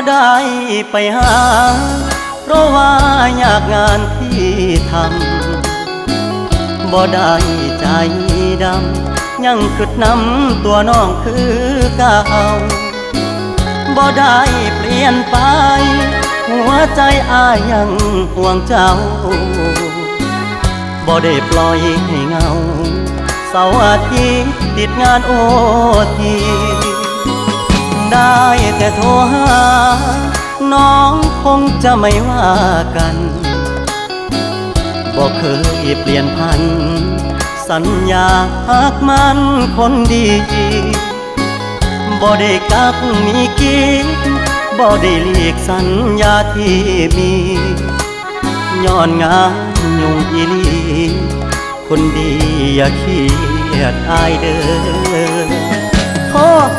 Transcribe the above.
ได้ไปหาเพราะว่าอยากงานที่ทำบ่ได้ใจดำยังคิดนำตัวน้องคือเก่าบ่ได้เปลี่ยนไปหัวใจอ้ายยังห่วงเจ้าบ่ได้ปล่อยให้เงาเสาร์อาทิตย์ติดงานโอทีได้แต่โทรหาน้องคงจะไม่ว่ากันบ่เคยเปลี่ยนพันสัญญาหักมันคนดีบ่ได้กักมีกิ๊กบ่ได้หลีกสัญญาที่มีย้อนงานยุ่งอีหลีคนดีอย่าเครียดอายเด้อ